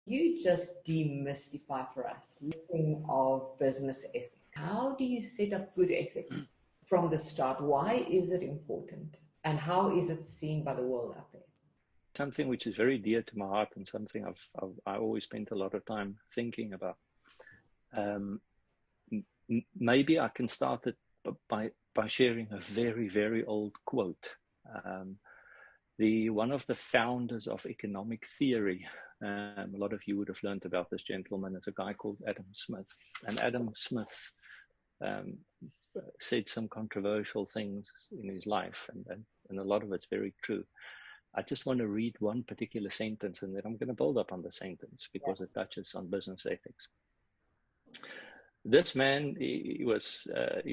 You just demystify for us looking of business ethics. How do you set up good ethics from the start? Why is it important? And how is it seen by the world out there? Something which is very dear to my heart and something I always spent a lot of time thinking about. Maybe I can start it by sharing a very, very old quote. One of the founders of economic theory, a lot of you would have learned about this gentleman, is a guy called Adam Smith. And Adam Smith said some controversial things in his life, and a lot of it's very true. I just want to read one particular sentence, and then I'm going to build up on the sentence because it touches on business ethics. This man, he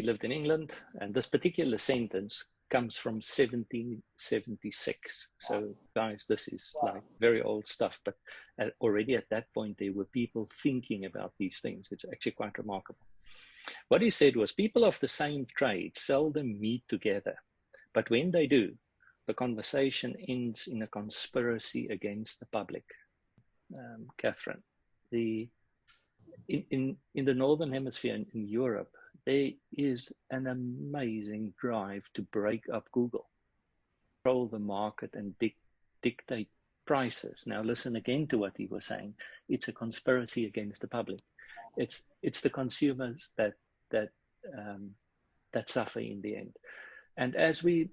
lived in England, and this particular sentence comes from 1776. So, guys, this is like very old stuff, but already at that point, there were people thinking about these things. It's actually quite remarkable. What he said was, people of the same trade seldom meet together, but when they do, the conversation ends in a conspiracy against the public. Catherine, in the Northern Hemisphere, in Europe, there is an amazing drive to break up Google, control the market and dictate prices. Now listen again to what he was saying. It's a conspiracy against the public. It's the consumers that suffer in the end. And as we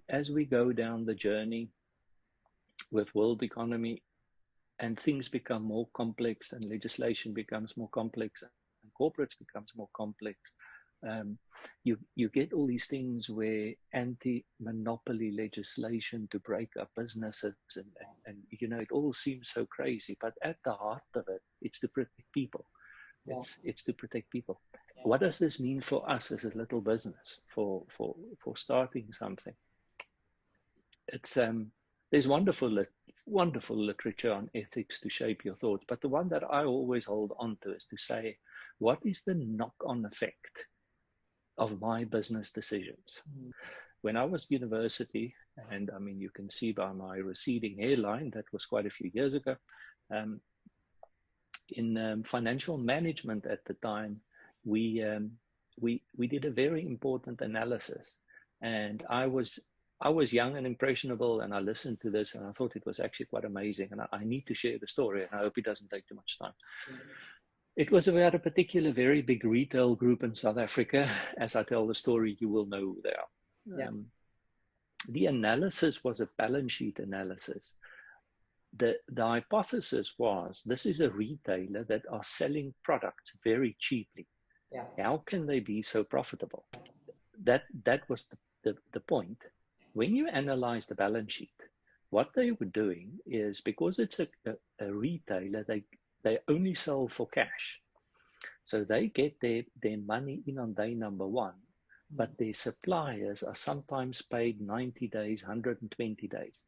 go down the journey with world economy, and things become more complex, and legislation becomes more complex, and corporates becomes more complex, you get all these things where anti-monopoly legislation to break up businesses, and it all seems so crazy, but at the heart of it, it's to protect people. It's to protect people. What does this mean for us as a little business, for starting something? It's there's wonderful literature on ethics to shape your thoughts, but the one that I always hold on to is to say, what is the knock-on effect of my business decisions? When I was at university, and I mean, you can see by my receding hairline, that was quite a few years ago, in financial management at the time, we did a very important analysis, and I was young and impressionable, and I listened to this, and I thought it was actually quite amazing, and I need to share the story, and I hope it doesn't take too much time. It was about a particular very big retail group in South Africa. As I tell the story, you will know who they are. The analysis was a balance sheet analysis. The hypothesis was, this is a retailer that are selling products very cheaply. How can they be so profitable? That was the point. When you analyze the balance sheet, what they were doing is, because it's a retailer, they only sell for cash. So they get their money in on day number one, but their suppliers are sometimes paid 90 days, 120 days.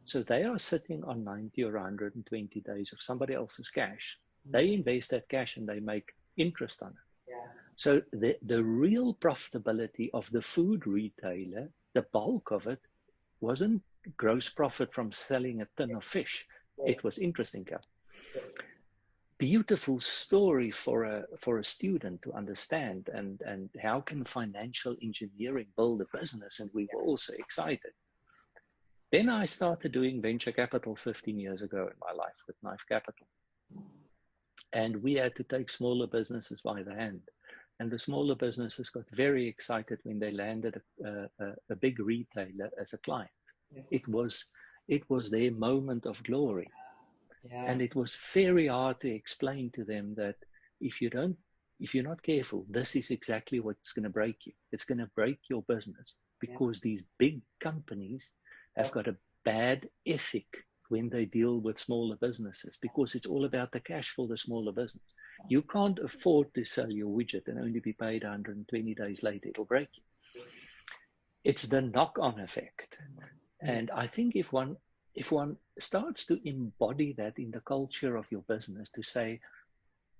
So they are sitting on 90 or 120 days of somebody else's cash. They invest that cash and they make interest on it. So the real profitability of the food retailer, the bulk of it, wasn't gross profit from selling a tin of fish. It was interest income. Beautiful story for a student to understand, and how can financial engineering build a business? And we were also excited. Then I started doing venture capital 15 years ago in my life with Knife Capital. And we had to take smaller businesses by the hand. And the smaller businesses got very excited when they landed a big retailer as a client. It was their moment of glory. And it was very hard to explain to them that if you're not careful, this is exactly what's going to break you. It's going to break your business, because these big companies have got a bad ethic when they deal with smaller businesses, because it's all about the cash for the smaller business. You can't afford to sell your widget and only be paid 120 days later. It'll break you. It's the knock-on effect. And I think if one starts to embody that in the culture of your business, to say,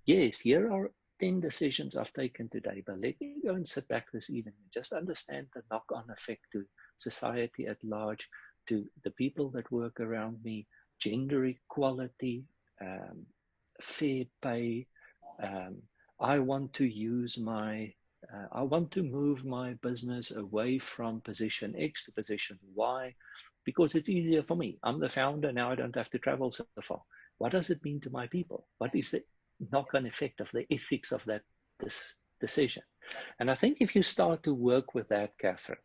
yes, here are 10 decisions I've taken today, but let me go and sit back this evening and just understand the knock-on effect to society at large, to the people that work around me, gender equality, fair pay. I want to use my, I want to move my business away from position X to position Y because it's easier for me. I'm the founder now. I don't have to travel so far. What does it mean to my people? What is the knock-on effect of the ethics of that decision? And I think if you start to work with that, Catherine,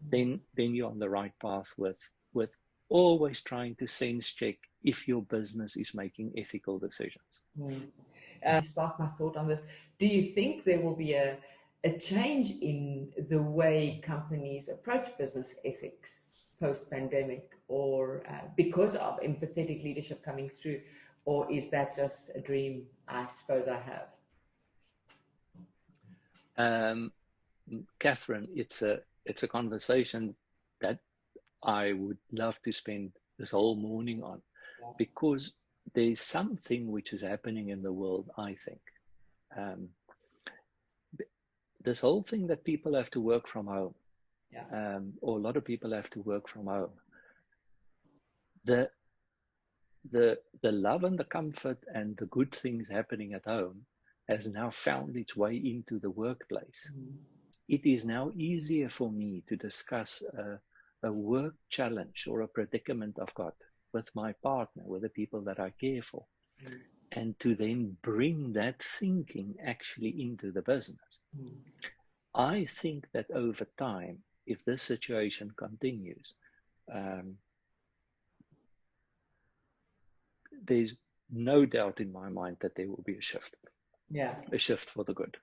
then you're on the right path with always trying to sense check if your business is making ethical decisions. Spark my thought on this. Do you think there will be a change in the way companies approach business ethics post-pandemic, or because of empathetic leadership coming through, or is that just a dream I suppose I have? Catherine, it's a conversation that I would love to spend this whole morning on, because there's something which is happening in the world, I think. This whole thing that people have to work from home, or a lot of people have to work from home. The love and the comfort and the good things happening at home has now found its way into the workplace. It is now easier for me to discuss a work challenge or a predicament I've got with my partner, with the people that I care for, and to then bring that thinking actually into the business. I think that over time, if this situation continues, there's no doubt in my mind that there will be a shift. A shift for the good.